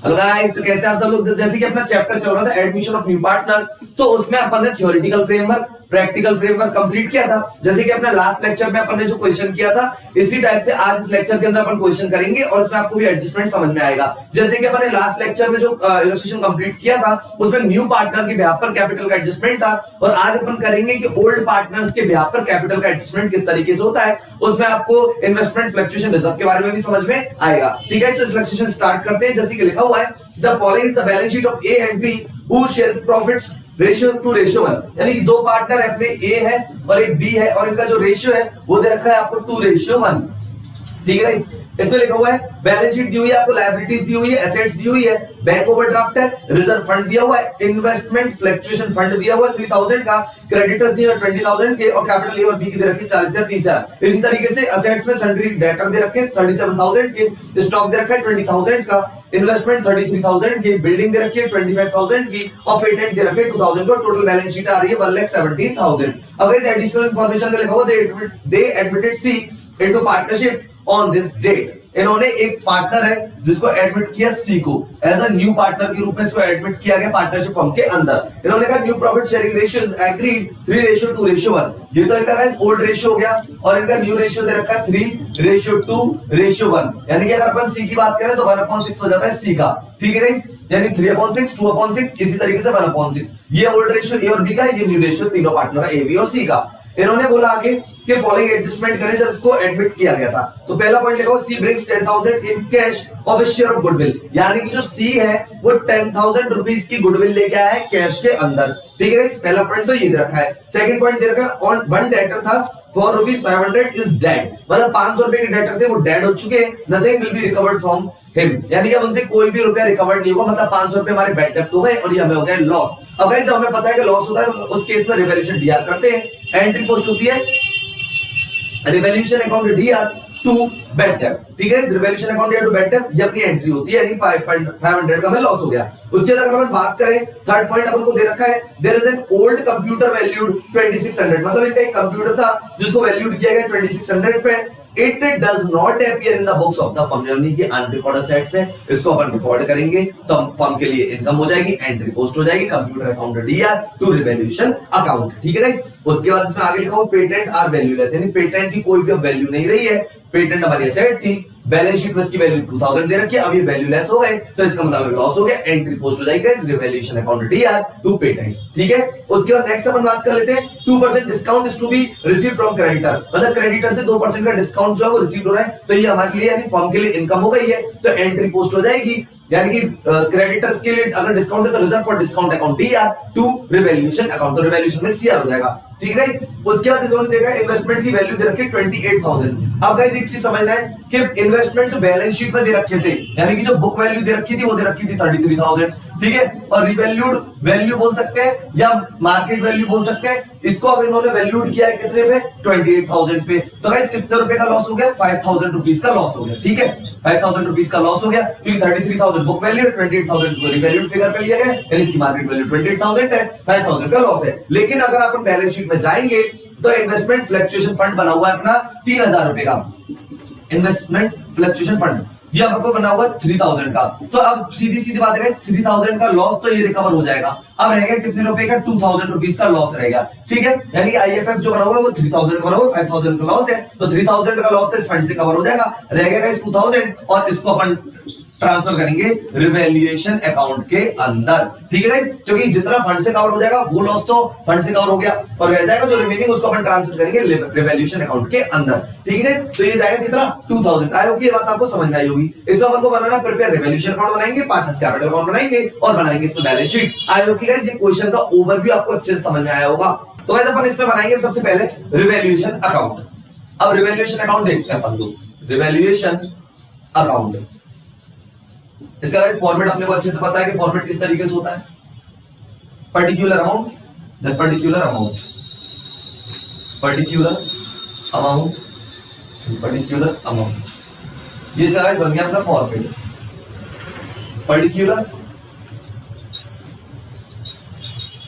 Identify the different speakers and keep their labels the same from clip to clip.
Speaker 1: Hello guys, तो कैसे आप सब लोग। जैसे कि अपना चैप्टर चल रहा था एडमिशन ऑफ न्यू पार्टनर, तो उसमें अपन ने theoretical framework, practical framework complete किया था। जैसे कि अपने लास्ट लेक्चर में अपन ने जो क्वेश्चन किया था, इसी टाइप से आज इस लेक्चर के अंदर अपन क्वेश्चन करेंगे और इसमें आपको भी एडजस्टमेंट समझ में आएगा। जैसे कि अपन ने लास्ट लेक्चर में जो इलस्ट्रेशन कंप्लीट किया था, उसमें न्यू पार्टनर के बिहाफ पर कैपिटल का एडजस्टमेंट था, और आज अपन करेंगे कि ओल्ड पार्टनर्स के बिहाफ पर कैपिटल का एडजस्टमेंट किस तरीके से होता है। उसमें आपको इन्वेस्टमेंट फ्लक्चुएशन रिजर्व के बारे में भी समझ में आएगा। ठीक है, तो इस लेक्चर स्टार्ट करते हैं। जैसे कि लिखा हुआ है, the following is the balance sheet of A and B who shares profits ratio 2:1, यानी कि दो पार्टनर है अपने, ए है और एक बी है, और इनका जो रेशियो है वो दे रखा है आपको 2:1। ठीक है, इसमें लिखा हुआ है बैलेंस शीट दी हुई है आपको, लायबिलिटीज दी हुई है, एसेट्स दी हुई है, बैंक ओवरड्राफ्ट है, रिजर्व फंड दिया हुआ है, इन्वेस्टमेंट फ्लक्चुएशन फंड दिया हुआ है 3000 का, क्रेडिटर्स दिए हुए 20000 के, और कैपिटल ए और बी की दे रखी 40 से 30,000। इसी तरीके से असेट्स में सन्ड्री डेटर दे रखे 37,000 के, स्टॉक दे रखा है 20,000 का, इन्वेस्टमेंट 33,000 की, बिल्डिंग दे रखी है 25,000 की, और पेटेंट दे रखे 2,000 का। टोटल बैलेंस शीट आ रही है 1,17,000। अब इस एडिशनल इंफॉर्मेशन में लिखा हुआ they admitted C into partnership on this date. इन्होंने एक पार्टनर है जिसको एडमिट किया सी को, एज अ न्यू पार्टनर के रूप में इसको एडमिट किया गया पार्टनरशिप फर्म के अंदर। इन्होंने कहा new profit sharing ratio is agreed 3:2:1। ये तो इनका गाइस ओल्ड रेशियो हो गया, और इनका न्यू रेशियो दे रखा है 3:2:1। यानी कि अगर अपन सी की बात करें तो 1/6 हो जाता है सी का। ठीक है गाइस, यानी 3/6, 2/6, इसी तरीके से 1/6। ये ओल्ड रेशियो ए और बी का, ये न्यू रेशियो तीनों पार्टनर का, ए बी और सी का। इन्होंने बोला आगे कि फॉलोइंग एडजस्टमेंट करें जब इसको एडमिट किया गया था। तो पहला पॉइंट लिखा C brings 10,000 in cash of a share of goodwill, यानी कि जो सी है वो 10,000 रुपीस की गुडविल लेके आया है कैश के अंदर। ठीक है, पहला पॉइंट तो ये दे रखा है। सेकंड पॉइंट दे रखा है ऑन वन डेटर था फॉर ₹500 इज डेड, मतलब 500 रुपए के डेटर थे वो डेड हो चुके, nothing will be recovered from him, यानी कि अब उनसे कोई भी रुपया रिकवर्ड नहीं होगा, मतलब 500 रुपए हमारे बैड डेट हो गए और ये हमें हो गया लॉस। अब गाइस जब हमें पता है कि लॉस होता है तो उस केस में रिवैल्यूएशन डीआर करते हैं, एंट्री पोस्ट होती है revaluation account DR to bad debt. ठीक है, revaluation account DR to bad debt ये अपनी एंट्री होती है, यानी 500 का हमें लॉस हो गया। उसके बाद अगर हम बात करें थर्ड पॉइंट अपन को दे रखा है there is an old computer valued 2600, मतलब इनका एक कंप्यूटर था जिसको वैल्यूड किया गया 2600 पे। It does not appear in the books of the firm, यानी कि अनरिकॉर्डेड सेट्स है, इसको अपन रिकॉर्ड करेंगे तो फर्म के लिए इनकम हो जाएगी, एंट्री पोस्ट हो जाएगी computer account DR to revaluation account. ठीक है गाइस, उसके बाद इसमें आगे लिखा हुआ पेटेंट आर वैल्यूलेस, यानी पेटेंट की कोई भी वैल्यू नहीं रही है। पेटेंट हमारी एसेट थी, बैलेंस शीट में इसकी वैल्यू 2000 दे रखी है, अब ये वैल्यूलेस हो गए तो इसका मतलब लॉस हो गया, एंट्री पोस्ट हो जाएगी guys revaluation account DR to patents. ठीक है, उसके बाद नेक्स्ट अपन बात कर लेते हैं 2% discount is to be received from creditor, मतलब क्रेडिटर से 2% का डिस्काउंट जो है वो रिसीव हो रहा है, तो ये हमारे लिए यानी फर्म के लिए इनकम हो गई है, तो एंट्री पोस्ट हो जाएगी, यानी कि क्रेडिटर्स के लिए अगर डिस्काउंट है तो reserve for discount account DR to revaluation account, तो रिवैल्यूएशन में सीआर हो जाएगा। ठीक है, उसके बाद इन्होंने देखा इन्वेस्टमेंट की वैल्यू दे रखी है 28,000। अब गाइस एक चीज समझना है कि इन्वेस्टमेंट जो बैलेंस शीट में दे रखे थे, यानी कि जो बुक वैल्यू दे रखी थी वो दे रखी थी 33,000। ठीक है, और रिवैल्यूड वैल्यू बोल सकते हैं या मार्केट वैल्यू बोल सकते हैं, इसको अब इन्होंने वैल्यूड किया है कितने पे 28,000 पे। तो गाइस कितने रुपए का लॉस हो गया 5,000 रुपीस का लॉस हो गया। ठीक है, 5,000 रुपीस का लॉस हो गया, क्योंकि 33,000 बुक वैल्यू 28,000 को रिवैल्यूड फिगर पे लिया गया, यानी इसकी मार्केट वैल्यू 28,000 है, 5,000 का लॉस है। लेकिन अगर अपन बैलेंस शीट में जाएंगे तो इन्वेस्टमेंट फ्लक्चुएशन फंड बना हुआ है अपना 3,000 रुपए का, इन्वेस्टमेंट फ्लक्चुएशन फंड ये आपको बना हुआ 3,000 का। तो अब सीधी सीधी बात है 3,000 का लॉस तो ये रिकवर हो जाएगा। अब रहेगा कितने रुपए का 2,000 रुपीस का लॉस रहेगा। ठीक है, यानी कि आईएफएफ जो बना हुआ है वो 3,000 का बना हुआ है, 5,000 का लॉस है, तो 3,000 का लॉस तो इस फंड से कवर हो जाएगा, रहेगा इस 2,000 और इसको अपन ट्रांसफर करेंगे रिवैल्यूएशन अकाउंट के अंदर। ठीक है गाइस, क्योंकि जितना फंड से कवर हो जाएगा वो लॉस तो फंड से कवर हो गया, और रह जाएगा जो रिमेनिंग उसको अपन ट्रांसफर करेंगे रिवैल्यूएशन अकाउंट के अंदर। ठीक है, तो ये जाएगा कितना 2,000। आई होप ये बात आपको समझ में आई होगी। इसमें अपन को बनाना प्रिपेयर रिवैल्यूएशन अकाउंट बनाएंगे, पार्टनर्स कैपिटल अकाउंट बनाएंगे और बनाएंगे इसमें बैलेंस शीट। आई होप कि गाइस ये क्वेश्चन का ओवरव्यू आपको अच्छे से समझ में आया होगा। तो गाइस अपन इसमें बनाएंगे सबसे पहले रिवैल्यूएशन अकाउंट। अब रिवैल्यूएशन अकाउंट देखते हैं अपन लोग, रिवैल्यूएशन अकाउंट इसका गाइस फॉर्मेट अपने को अच्छे से पता है कि फॉर्मेट किस तरीके से होता है, particular amount then particular amount, particular amount, particular amount, ये गाइस बन गया अपना format. Particular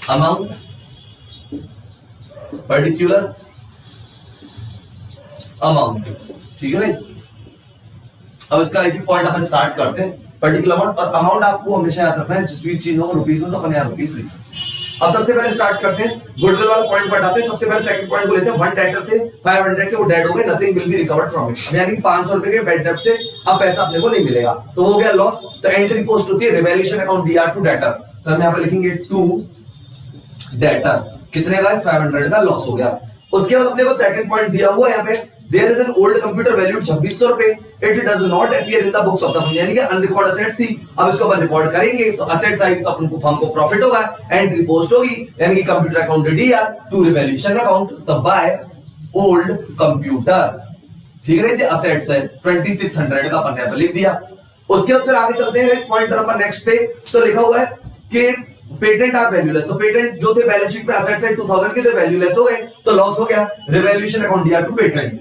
Speaker 1: amount, particular amount. ठीक है गाइस, अब इसका एक पॉइंट अपन स्टार्ट करते हैं पर्टिकुलर अमाउंट, और अमाउंट आपको हमेशा याद रखना है, जिस भी चीज हो रुपीस में तो अपन यहाँ रुपीस लिख सकते हैं। अब सबसे पहले स्टार्ट करते हैं, गुडविल वाला पॉइंट बताते हैं। सबसे पहले सेकंड पॉइंट को लेते हैं। 1 डेटर थे 500 के, वो डेड हो गए, nothing will be recovered from it, यानी 500 रुपए के बैड डेट से अब पैसा अपने को नहीं मिलेगा, तो हो गया लॉस। तो एंट्री पोस्ट होती है revaluation account DR to debtor, तो हम यहाँ पे लिखेंगे टू डेटर, कितने का 500 का लॉस हो गया। उसके बाद अपने को सेकंड पॉइंट दिया हुआ है यहाँ पे, there is an old computer valued 2600 रुपए, it does not appear in the books of the firm, यानी कि अनरिकॉर्ड असेट थी, अब इसको अपन रिकॉर्ड करेंगे तो असेट्स आएगी तो अपन को फर्म को प्रॉफिट होगा, एंट्री पोस्ट होगी, यानी कि computer account DR to revaluation account, तो बाय ओल्ड कंप्यूटर, ठीक है जी, असेट्स है 2600 का अपन ने लिख दिया। उसके बाद फिर आगे चलते हैं पॉइंट नंबर नेक्स्ट पे, तो लिखा हुआ है कि पेटेंट आर वैल्यूलेस, तो पेटेंट जो थे बैलेंस शीट पे असेट्स है 2000 के, तो वैल्यूलेस हो गए, तो लॉस हो गया, revaluation account DR to patent,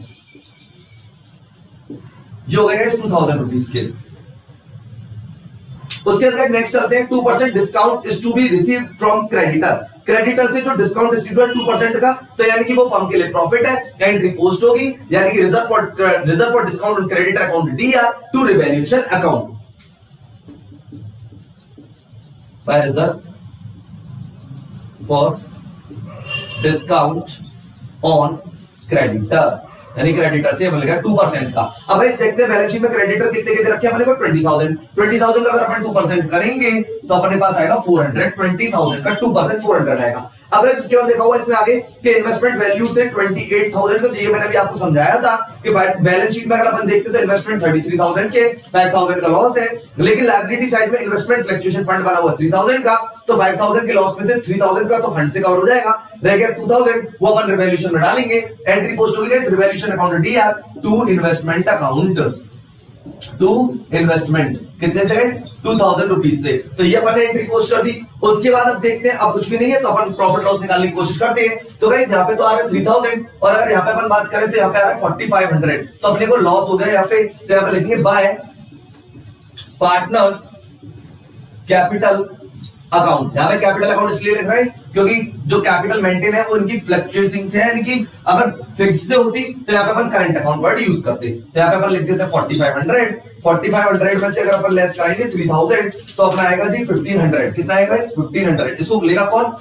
Speaker 1: जो हो गया 2000 रुपीस के। उसके बाद नेक्स्ट चलते हैं, 2% discount is to be received from creditor, creditor से जो डिस्काउंट रिसीव हुआ 2% का, तो यानी कि वो फर्म के लिए प्रॉफिट है, एंट्री पोस्ट होगी, यानी कि reserve for discount on creditor account DR to revaluation account, by reserve for discount on creditor, यानी क्रेडिटर से मिलेगा 2% का। अब इस देखते हैं बैलेंस शीट में क्रेडिटर कितने के दे रखे हैं अपने को 20,000 का अगर अपन 2% करेंगे तो अपने पास आएगा 400, 20,000 का 2% 400 आएगा। अब इसके बाद देखा हुआ इसमें आगे कि इन्वेस्टमेंट वैल्यू थे 28,000 का, ये मैंने भी आपको समझाया था कि बैलेंस शीट में अगर अपन देखते तो इन्वेस्टमेंट 33,000 के, 5,000 का लॉस है, लेकिन लायबिलिटी साइड में इन्वेस्टमेंट फ्लक्चुएशन फंड बना हुआ 3,000 का, तो 5,000 के लॉस में से 3,000 का तो फंड से कवर हो जाएगा, रह गया 2,000, वो अपन रिवैल्यूएशन में डालेंगे, एंट्री पोस्ट होगी guys revaluation account DR to investment account, to investment कितने से गाइस 2000 रुपीस से, तो ये अपन ने एंट्री पोस्ट कर दी। उसके बाद अब देखते हैं, अब कुछ भी नहीं है तो अपन प्रॉफिट लॉस निकालने की कोशिश करते हैं। तो गाइस यहाँ पे तो आ रहा है 3000, और अगर यहाँ पे अपन बात करें तो यहाँ पे आ रहा है 4500, तो अपने को लॉस हो गया यहाँ पे, तो यहाँ पे लिखेंगे बाय पार्टनर्स कैपिटल अकाउंट। यहाँ पे कैपिटल अकाउंट इसलिए लिख रहे हैं क्योंकि जो कैपिटल मेंटेन है वो इनकी फ्लक्चुएटिंग से है, यानी कि अगर फिक्स से होती तो यहाँ पे अपन करंट अकाउंट वर्ड यूज करते, तो यहाँ पे अपन लिख देते 4500 में से अगर अपन लेस कराएंगे 3000 तो अपना आएगा जी 1500, कितना आएगा 1500, इसको लेगा कौन,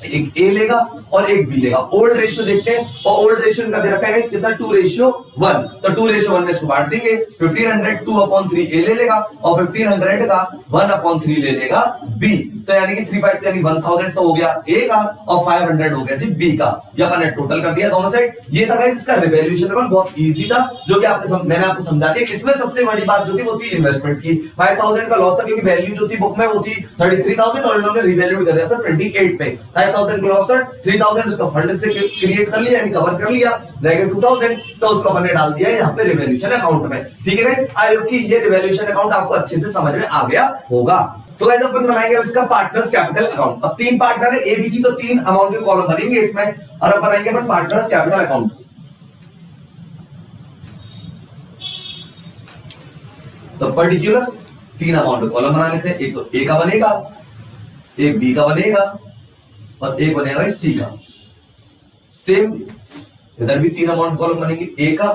Speaker 1: एक ए लेगा और एक बी लेगा। ओल्ड रेशियो देखते हैं, और ओल्ड रेशियो इनका दे रखा है कितना 2:1, तो 2:1 में इसको बांट देंगे, 1500 2/3 ए ले लेगा और 1500 का 1/3 ले लेगा बी, तो यानी कि 35 यानी 1000 तो हो गया ए का और 500 हो गया जी बी का, ये अपन ने टोटल कर दिया दोनों साइड। ये था गाइस इसका रिवैल्यूएशन अकाउंट, बहुत इजी था, जो कि आपने मैंने आपको समझा दिया। इसमें सबसे बड़ी बात जो थी वो थी इन्वेस्टमेंट की, 5000 का लॉस था क्योंकि वैल्यू जो थी बुक में वो थी 33,000 और इन्होंने रिवैल्यूड कर दिया था 28 पे, 5000 का लॉस था, 3000 उसका फंड से क्रिएट कर लिया यानी कवर कर लिया, रह गया 2000, तो उसको अपन ने डाल दिया यहाँ पे रिवैल्यूएशन अकाउंट में। ठीक है गाइस, आई होप कि ये रिवैल्यूएशन अकाउंट आपको अच्छे से समझ में आ गया होगा। तो गाइस अपन बनाएंगे अब इसका पार्टनर्स कैपिटल अकाउंट। अब 3 पार्टनर है एबीसी, तो 3 अमाउंट के कॉलम बनेंगे इसमें, और अब बनाएंगे अपन पार्टनर्स कैपिटल अकाउंट। तो पर्टिकुलर 3 अमाउंट के कॉलम बना लेते हैं, एक तो ए का बनेगा, एक बी का बनेगा और एक बनेगा सी का। सेम इधर भी 3 अमाउंट कॉलम बनेंगे, ए का,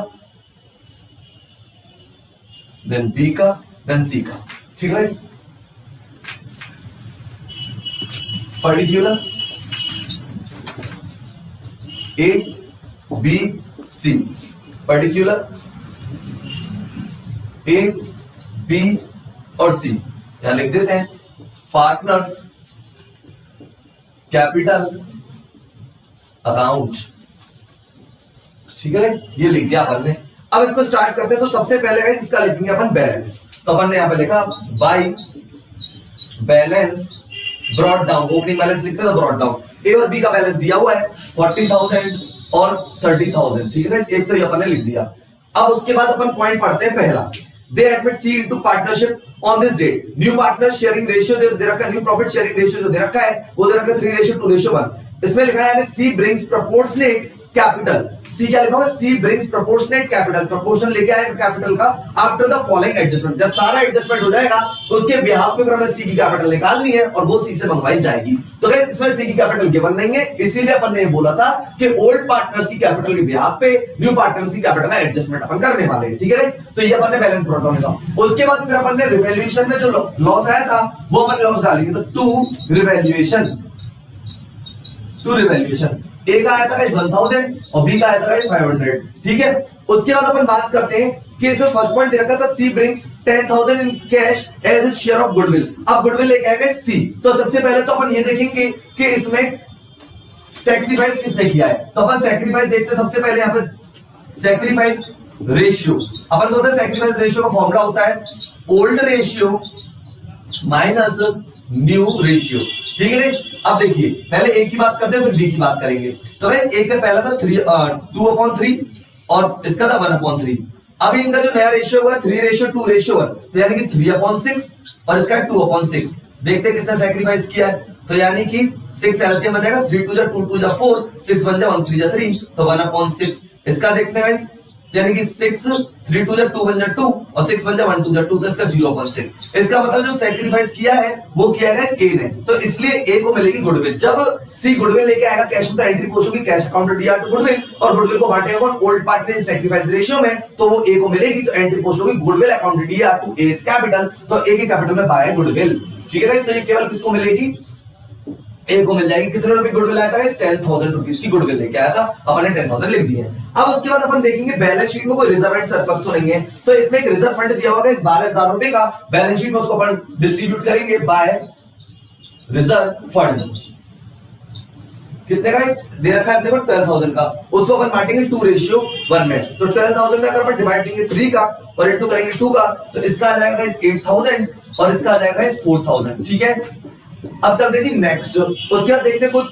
Speaker 1: देन बी का, देन सी का। ठीक है, particular A B C, particular A B और सी, यहां लिख देते हैं पार्टनर्स कैपिटल अकाउंट। ठीक है, ये लिख दिया अपन ने। अब इसको स्टार्ट करते हैं, तो सबसे पहले इसका लिखेंगे अपन बैलेंस, तो अपन ने यहां पे लिखा by balance brought down, opening balance लिखते हैं ब्रॉट डाउन। ए और बी का बैलेंस दिया हुआ है 40,000 और 30,000। ठीक है, एक तो ये अपन ने लिख दिया। अब उसके बाद अपन पॉइंट पढ़ते हैं पहला, they admit C into partnership on this date, new partner sharing ratio दे रखा है, न्यू प्रॉफिट शेयरिंग रेशियो जो दे रखा है वो दे रखा है 3:2:1। इसमें लिखा है सी ब्रिंग्स प्रोपोर्शनेट कैपिटल, सी क्या लिखा हुआ है, सी ब्रिंग्स प्रोपोर्शनेट कैपिटल, प्रोपोर्शनल लेके आएगा कैपिटल का आफ्टर द फॉलोइंग एडजस्टमेंट, जब सारा एडजस्टमेंट हो जाएगा तो उसके बिहाफ पे फिर हमें सी की कैपिटल निकालनी है और वो सी से मंगवाई जाएगी। तो गाइस इसमें सी की कैपिटल गिवन नहीं है, इसीलिए अपन ने बोला था कि ओल्ड पार्टनर्स की कैपिटल के बिहाफ पे न्यू पार्टनर्स की कैपिटल का एडजस्टमेंट अपन करने वाले हैं, ठीक है गाइस। तो ये अपन ने बैलेंस ब्रॉट डाउन किया। उसके बाद फिर अपन ने रिवैल्यूएशन में जो लॉस आया था वो अपन लॉस डालेंगे, तो टू रिवैल्यूएशन, टू रिवैल्यूएशन, ए का आया था गाइस 1000 और बी का आया था गाइस 500, ठीक है। उसके बाद अपन बात करते हैं कि इसमें फर्स्ट पॉइंट दे रखा था C brings 10,000 in cash as his share of goodwill. अब गुडविल लेके आएगा सी, तो सबसे पहले तो अपन ये देखेंगे कि इसमें सैक्रिफाइस किसने किया है। तो अपन सैक्रिफाइस देखते हैं सबसे पहले यहाँ पे सैक्रिफाइस रेशियो। अपन को पता है सैक्रिफाइस रेशियो का फॉर्मूला होता है old ratio minus new ratio, ठीक है। अब देखिए पहले ए की बात करते हैं फिर बी की बात करेंगे। तो भाई ए का पहला था 2/3 और इसका था 1/3। अब इनका जो नया रेशियो हुआ 3:2:1, तो यानी कि 3/6 और इसका 2/6। देखते हैं किसने सैक्रिफाइस किया है, तो यानी कि 6 एलसीएम आ जाएगा, 3 2 2 2 4, 6 1 1 3 3, तो 1/6। इसका देखते हैं गाइस, यानी कि 6 3 2 2 1 2 और 6 1 1 2 2, तो इसका 0/6। इसका मतलब जो सैक्रिफाइस किया है वो किया है ए ने, तो इसलिए ए को मिलेगी गुडविल। जब सी गुडविल लेके आएगा कैश में, तो एंट्री पोस्ट होगी cash account DR to goodwill, और गुडविल को बांटेगा कौन, old partner in sacrifice ratio में, तो वो ए को मिलेगी। तो एंट्री पोस्ट होगी goodwill account DR to S capital, तो ए के कैपिटल में बाय गुडविल, ठीक है गाइस। तो ये केवल किसको मिलेगी, ए को मिल जाएगी। कितने रुपए गुडविल आया था, 10,000 रुपीस की गुडविल लेके आया था, अपन ने 10,000 लिख दिए। अब उसके बाद अपन देखेंगे बैलेंस शीट में कोई रिजर्व एंड सरप्लस तो नहीं है, तो इसमें एक रिजर्व फंड दिया होगा इस 12,000 रुपए का, बैलेंस शीट में उसको अपन डिस्ट्रीब्यूट करेंगे बाय रिजर्व फंड। कितने का दे रखा है अपने को 12,000 का, उसको अपन बांटेंगे 2:1 में। तो 12,000 में अगर अपन डिवाइड करेंगे 3 का और इनटू करेंगे 2 का, तो इसका आ जाएगा 8,000 और इसका आ जाएगा 4,000, ठीक है। अब चलते हैं जी नेक्स्ट। उसके बाद देखते हैं कुछ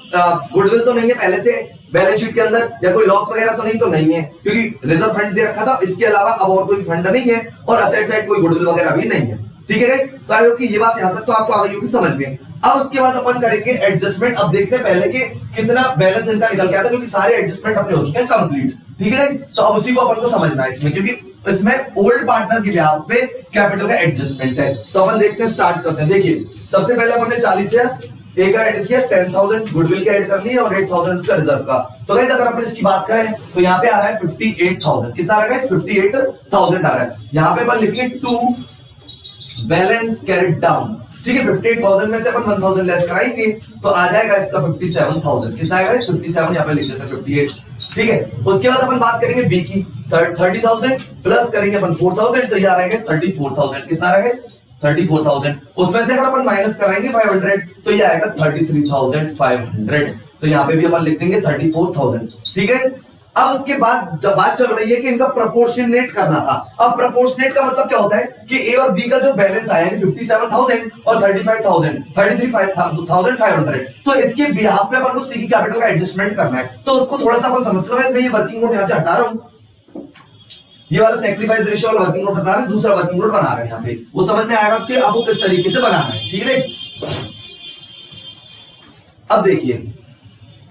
Speaker 1: गुडविल तो नहीं है पहले से बैलेंस शीट के अंदर, या कोई लॉस वगैरह तो नहीं है, क्योंकि रिजर्व फंड दे रखा था, इसके अलावा अब और कोई फंड नहीं है, और असेट साइड कोई गुडविल वगैरह भी नहीं है, ठीक है गाइस। तो आई होप कि ये बात यहां तक तो आपको आ गई होगी समझ में। अब उसके बाद अपन करेंगे एडजस्टमेंट। अब देखते हैं पहले कि कितना बैलेंस इनका निकल के आता है, क्योंकि सारे एडजस्टमेंट अपने हो चुके हैं कंप्लीट, ठीक है। तो अब उसी को अपन को समझना है इसमें, क्योंकि इसमें ओल्ड पार्टनर के बिहाफ पे कैपिटल का एडजस्टमेंट है। तो अपन देखते हैं, स्टार्ट करते हैं। देखिए सबसे पहले अपन ने 40,000 ए का ऐड किया, 10,000 गुडविल का ऐड कर लिया और 8,000 उसका रिजर्व का। तो गाइस अगर अपन इसकी बात करें तो यहाँ पे आ रहा है 58,000। कितना आ रहा है, 58,000 आ रहा है। यहाँ पे अपन लिखिए टू बैलेंस कैरिड डाउन, ठीक है। 58,000 में से अपन 1,000 लेस कराएंगे तो आ जाएगा इसका 57,000। कितना आएगा, 57, यहाँ पे लिख देते हैं 58, ठीक है। उसके बाद अपन बात करेंगे बी की, 30,000 प्लस करेंगे अपन 4,000, तो ये आ रहेगा 34,000। कितना आ रहेगा, 34,000। उसमें से अगर अपन माइनस कराएंगे 500, तो ये आएगा 33,500। तो यहाँ पे भी अपन लिख देंगे 34,000, ठीक है। अब उसके बाद जब बात चल रही है कि इनका प्रोपोर्शनेट करना था। अब प्रोपोर्शनेट का मतलब क्या होता है कि ए और बी का जो बैलेंस आया है 57,000 और 35,000, 33,500, तो इसके बिहाफ पे अपन को सी की कैपिटल का एडजस्टमेंट करना है। तो उसको थोड़ा सा अपन समझ लो, मैं ये वर्किंग नोट यहाँ से हटा रहा हूँ, ये वाला सैक्रिफाइस रेशियो वाला वर्किंग नोट बना रहे हैं, दूसरा वर्किंग नोट बना रहे हैं यहाँ पे, वो समझ में आएगा कि आपको किस तरीके से बनाना है, ठीक है। अब देखिए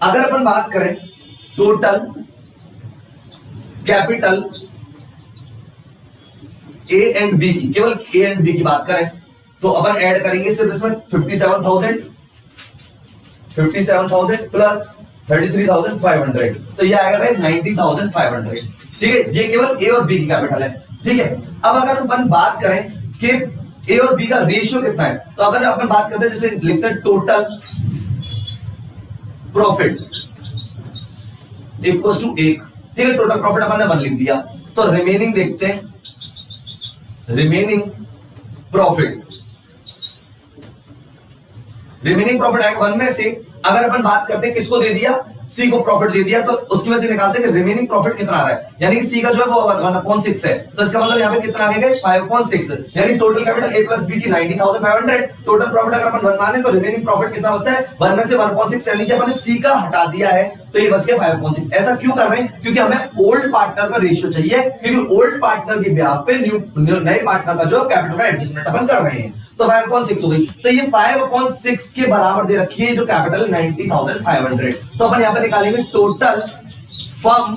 Speaker 1: अगर अपन बात करें total capital A and B की, केवल ए एंड बी की बात करें तो अपन ऐड करेंगे सिर्फ इसमें 57,000 प्लस 33,500, तो ये आएगा भाई 90,500, ठीक है। ये केवल ए और बी की कैपिटल है, ठीक है। अब अगर अपन बात करें कि ए और बी का रेशियो कितना है, तो अगर अपन बात करते हैं जैसे लिखते हैं टोटल प्रॉफिट इक्वल्स टू 1, ठीक है। टोटल प्रॉफिट अपन ने 1 लिख दिया, तो रिमेनिंग देखते हैं, रिमेनिंग प्रॉफिट आएगा 1 में से। अगर अपन बात करते हैं किसको दे दिया, सी को प्रॉफिट दे दिया, तो उसकी में से निकालते हैं कि रिमेनिंग प्रॉफिट कितना आ रहा है, यानी कि सी का जो है वो 1/6 है, तो इसका मतलब यहाँ पे कितना आ गया 5/6, यानी total capital A plus B की 90,500, टोटल प्रॉफिट अगर अपन 1 माने तो रिमेनिंग प्रॉफिट कितना बचता है 1 में से 1/6, यानी कि अपन सी का हटा दिया है तो ये बच गया 5/6। ऐसा क्यों कर रहे हैं, क्योंकि हमें ओल्ड पार्टनर का रेशियो चाहिए, क्योंकि ओल्ड पार्टनर के ब्याज पे नए पार्टनर का जो कैपिटल का एडजस्टमेंट अपन कर रहे हैं, तो 5/6 हो गई। तो ये 5/6 के बराबर दे रखी है जो कैपिटल 90,500, तो अपन यहाँ पे निकालेंगे टोटल फर्म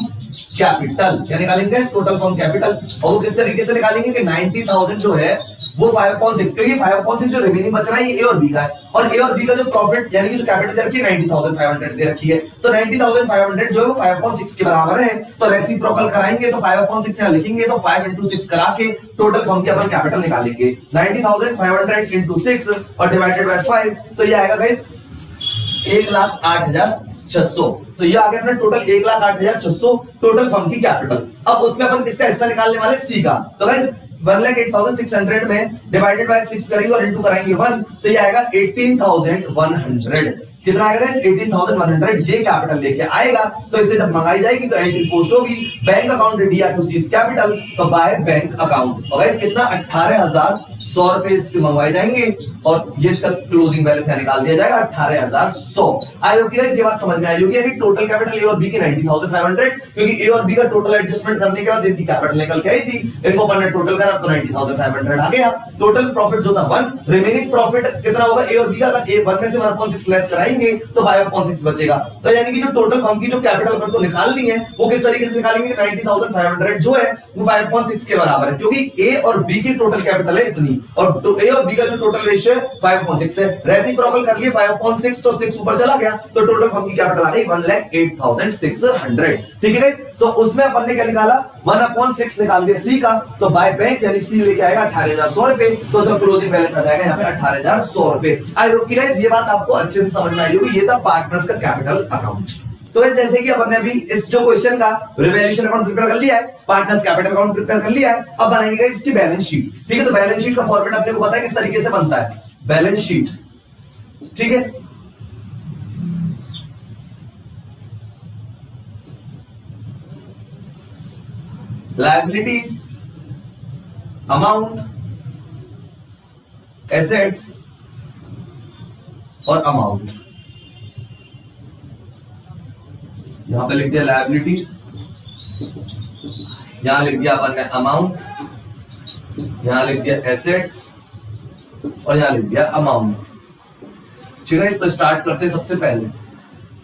Speaker 1: कैपिटल, क्या निकालेंगे टोटल फर्म कैपिटल। और वो किस तरीके से निकालेंगे कि 90,000 जो है वो 5.6, क्योंकि 5.6 जो रिमेनिंग बच रहा है ये ए और बी का है, और ए और बी का जो प्रॉफिट यानी कि जो कैपिटल दे रखी है 90,500 दे रखी है, तो 90,500 जो है वो 5.6 के बराबर है। तो रेसिप्रोकल कराएंगे तो 5.6 यहां लिखेंगे, तो 5 into 6 करा के टोटल फर्म के अपन कैपिटल निकालेंगे। 90,500 into 6 और डिवाइडेड बाय 5, तो ये आएगा गाइस 1,08,600। तो ये आ गया अपना टोटल 1,08,600 टोटल फर्म की कैपिटल। अब उसमें अपन किसका हिस्सा निकालने वाले, सी का। तो गाइस 1,08,600 में डिवाइडेड बाय 6 करेंगे और इनटू कराएंगे 1, तो ये आएगा 18,100। कितना आएगा गाइस 18,100, ये कैपिटल लेके आएगा। तो इसे जब मंगाई जाएगी तो एंट्री पोस्ट होगी bank account DR to C's capital, तो बाय बैंक अकाउंट। और गाइस कितना 18,100 रुपए इससे मंगवाए जाएंगे और ये इसका क्लोजिंग बैलेंस यहाँ निकाल दिया जाएगा 18,100। आई होप गाइस ये बात समझ में आई होगी। अभी टोटल कैपिटल ए और बी की 90,500, क्योंकि ए और बी का टोटल एडजस्टमेंट करने के बाद इनकी कैपिटल निकल के आई थी, इनको अपन ने टोटल करा तो 90,500 आ गया। टोटल प्रॉफिट जो था 1, रिमेनिंग प्रॉफिट कितना होगा ए और बी का, अगर ए 1 में से 1.6 लेस कराएंगे तो 5.6 बचेगा। तो यानी कि जो टोटल फर्म की जो कैपिटल अपन को निकालनी है वो किस तरीके से निकालेंगे, 90,500 जो है वो 5.6 के बराबर है, क्योंकि ए और बी की टोटल कैपिटल है इतनी और ए और बी का जो टोटल रेशियो है 5.6 है। रेसिप्रोकल कर लिए 5.6, तो 6 ऊपर चला गया, तो टोटल फर्म की कैपिटल आ गई 1,08,600। ठीक है गाइस, तो उसमें अपन ने क्या निकाला 1/6 निकाल दिया सी का, तो बाय बैंक यानी सी लेके आएगा 18,100 रुपए, तो उसका क्लोजिंग बैलेंस आ जाएगा यहाँ पे 18,100 रुपए। आई होप कि गाइस ये बात आपको अच्छे से समझ में आई होगी। ये था पार्टनर्स का कैपिटल अकाउंट। तो इस जैसे कि अपन ने अभी इस जो क्वेश्चन का रिवैल्यूएशन अकाउंट प्रिपेयर कर लिया है, पार्टनर्स कैपिटल अकाउंट प्रिपेयर कर लिया है, अब बनाएंगे इसकी बैलेंस शीट। ठीक है, तो बैलेंस शीट का फॉर्मेट अपने को पता है किस तरीके से बनता है, बैलेंस शीट। ठीक है, लायबिलिटीज, अमाउंट, एसेट्स और अमाउंट। यहां पे लिख दिया लायबिलिटीज, यहां लिख दिया अपन ने अमाउंट, यहां लिख दिया एसेट्स और यहां लिख दिया अमाउंट। ठीक है, तो स्टार्ट करते हैं। सबसे पहले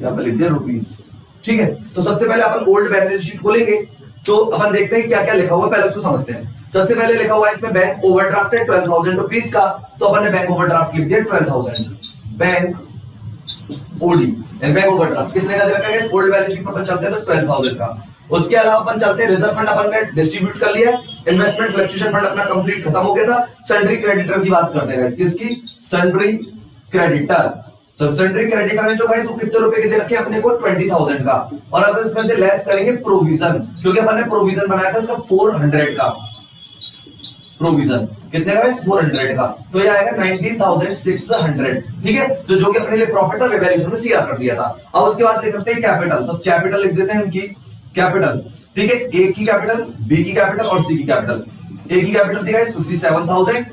Speaker 1: यहां पे लिख दिया रुपीस। ठीक है, तो सबसे पहले अपन ओल्ड बैलेंस शीट खोलेंगे, तो अपन देखते हैं क्या क्या लिखा हुआ है, पहले उसको समझते हैं। सबसे पहले लिखा हुआ है इसमें बैंक ओवरड्राफ्ट है 12,000 रुपीस का, तो अपन ने बैंक ओवरड्राफ्ट लिख दिया 12,000। बैंक ओडी बैंक ओवरड्राफ्ट कितने का दे रखा है, ओल्ड बैलेंस शीट पर अपन चलते हैं तो 12,000 का। उसके अलावा अपन चलते हैं रिजर्व फंड अपन ने डिस्ट्रीब्यूट कर लिया, इन्वेस्टमेंट फ्लक्चुएशन फंड अपना कंप्लीट खत्म हो गया था। सन्ड्री क्रेडिटर की बात करते हैं इसकी सन्ड्री क्रेडिटर। तो सन्ड्री क्रेडिटर में जो गाइस वो कितने रुपए के दे रखे अपने को 20,000 का, और अब इसमें से लेस करेंगे प्रोविजन, क्योंकि अपन ने प्रोविजन बनाया था इसका 400 का प्रोविजन। कितने का, 400 का, तो ये आएगा 19,600। ठीक है, तो जो कि अपने लिए प्रॉफिट और रिवैल्यूएशन में सीआर कर दिया था। अब उसके बाद लिख सकते हैं कैपिटल, तो कैपिटल लिख देते हैं इनकी कैपिटल। ठीक है, ए की कैपिटल, बी की कैपिटल और सी की कैपिटल। ए की कैपिटल थी गाइस 57,000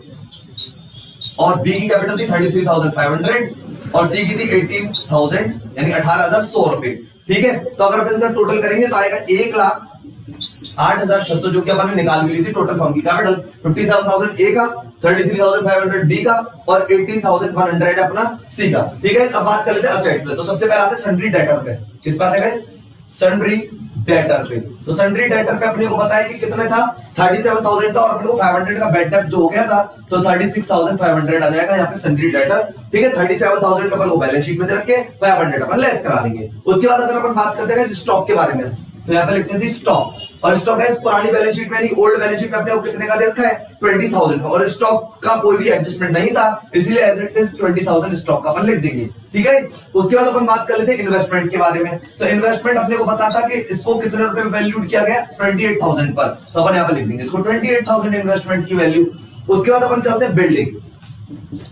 Speaker 1: और बी की कैपिटल थी 33,500 और सी की थी 18,000 यानी 18,100 रुपए। ठीक है, तो अगर अपन इसका टोटल करेंगे तो आएगा 1,08,600 जो कि अपन ने निकाल ली थी टोटल फर्म की कैपिटल। 57,000 ए का, 33,500 डी का और 18,100 अपना सी का। ठीक है, अब बात कर लेते हैं असेट्स पे। तो सबसे पहले आते हैं सन्ड्री डेटर पे। किस पे आते हैं गाइस, सन्ड्री डेटर पे। तो सन्ड्री डेटर पे अपने को पता है कि कितने था 37,000 था और अपने को 500 का बैड डेट जो हो गया था, तो 36,500 आ जाएगा यहाँ पे सन्ड्री डेटर। ठीक है, 37,000 का अपन वो बैलेंस शीट में दे रखे, 500 अपन लेस करा देंगे। उसके बाद अगर अपन बात करते हैं स्टॉक के बारे में, तो यहाँ पे लिखते हैं जी स्टॉक। और स्टॉक है पुरानी बैलेंस शीट में नहीं, ओल्ड बैलेंस शीट में अपने को कितने का दे रखा है 20,000 का, और स्टॉक का कोई भी एडजस्टमेंट नहीं था, इसलिए एज इट इज 20,000 स्टॉक का अपन लिख देंगे। ठीक है, उसके बाद अपन बात कर लेते हैं इन्वेस्टमेंट के बारे में। तो इन्वेस्टमेंट अपने को पता था कि इसको कितने रुपए में वैल्यूड किया गया 28,000 पर, तो अपन यहाँ पे लिख देंगे इसको 28,000 इन्वेस्टमेंट की वैल्यू। उसके बाद अपन चलते हैं बिल्डिंग,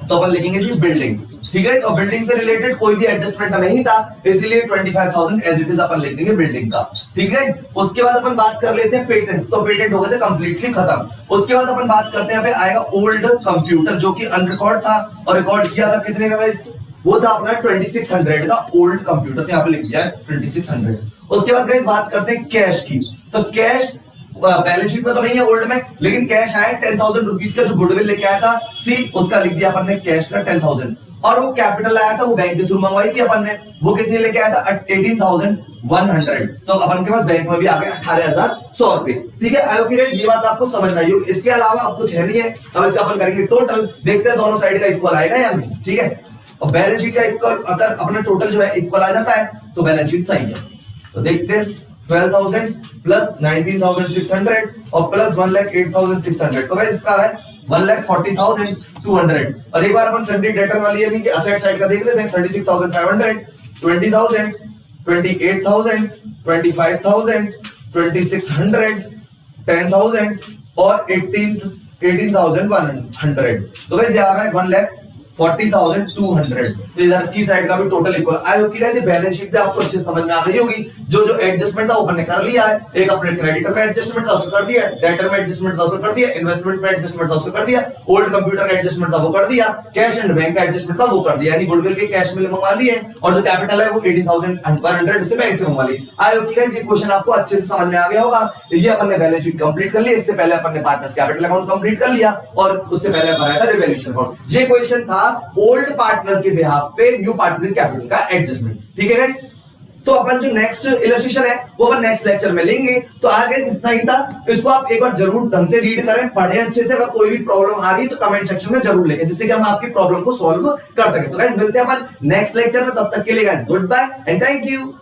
Speaker 1: तो अपन लिखेंगे जी बिल्डिंग। ठीक है, तो बिल्डिंग से रिलेटेड कोई भी एडजस्टमेंट नहीं था, इसीलिए 25,000 एज इट इज अपन लिख देंगे बिल्डिंग का। ठीक है, उसके बाद अपन बात कर लेते हैं पेटेंट, तो पेटेंट हो गए थे कंप्लीटली खत्म। उसके बाद अपन बात करते हैं यहाँ पे आएगा ओल्ड कंप्यूटर जो कि अनरिकॉर्ड था और रिकॉर्ड किया था कितने का गाइस, वो था अपना 2600 का ओल्ड कंप्यूटर, तो यहाँ पे लिख दिया है 2600। उसके बाद गाइस बात करते हैं कैश की, तो कैश बैलेंस शीट में तो नहीं है ओल्ड में, लेकिन कैश आया 10,000 रुपीज का जो गुडविल लेके आया था सी, उसका लिख दिया अपन ने कैश का 10,000। और वो कैपिटल आया था वो बैंक के थ्रू मंगवाई थी अपन ने, वो कितनी लेके आया था 18,100। तो अपन के पास बैंक में भी आ गया 18,100 रुपए। ठीक है, आई होप गाइस ये बात आपको समझ में आई होगी। इसके अलावा अब कुछ है नहीं है, अब इसका अपन करेंगे टोटल, देखते हैं दोनों साइड का इक्वल आएगा या नहीं। ठीक है, और बैलेंस शीट का इक्वल अगर अपना टोटल जो है इक्वल आ जाता है तो बैलेंस शीट सही है। तो देखते हैं 12,000 प्लस 19,600 और प्लस 1,08,600, तो गाइस इसका आ रहा है 1,40,200। और एक बार अपन सन्डी डेटर वाली यानी कि असेट साइड का देख लेते हैं। 36,500, 20,000, 28,000, 25,000, 2600, 10,000 और 18,100। तो गाइस ये आ रहा है 1,40,200। तो इधर की साइड का भी टोटल इक्वल। आई होप कि गाइस बैलेंस शीट पे आपको अच्छे समझ में आ गई होगी। जो जो एडजस्टमेंट था वो अपन ने कर लिया है। एक अपने क्रेडिटर में एडजस्टमेंट था उसको कर दिया, डेटर में एडजस्टमेंट था उसको कर दिया, इन्वेस्टमेंट में एडजस्टमेंट था उसको कर दिया, ओल्ड कंप्यूटर का एडजस्टमेंट था वो कर दिया, कैश एंड बैंक का एडजस्टमेंट था वो कर दिया, यानी गुडविल के कैश में मंगवा लिए और जो कैपिटल है वो 18,100 उससे बैंक से मंगवा ली। आई होप कि गाइस ये क्वेश्चन आपको अच्छे से समझ में आ गया होगा। ये अपन ने बैलेंस शीट कंप्लीट कर लिया, इससे पहले अपन ने पार्टनर्स कैपिटल अकाउंट कंप्लीट कर लिया और उससे पहले बनाया था रिवैल्यूएशन अकाउंट। ये क्वेश्चन था ओल्ड पार्टनर के बिहाफ पे न्यू पार्टनर कैपिटल का एडजस्टमेंट। ठीक है गाइस, तो अपन जो नेक्स्ट इलस्ट्रेशन है वो अपन नेक्स्ट लेक्चर में लेंगे। तो आज गाइस इतना ही था, इसको आप एक बार जरूर ढंग से रीड करें, पढ़ें अच्छे से। अगर कोई भी प्रॉब्लम आ रही है तो कमेंट सेक्शन में जरूर लिखें, जिससे कि हम आपकी प्रॉब्लम को सॉल्व कर सकें। तो गाइस मिलते हैं अपन नेक्स्ट लेक्चर में, तब तक के लिए guys goodbye and thank you.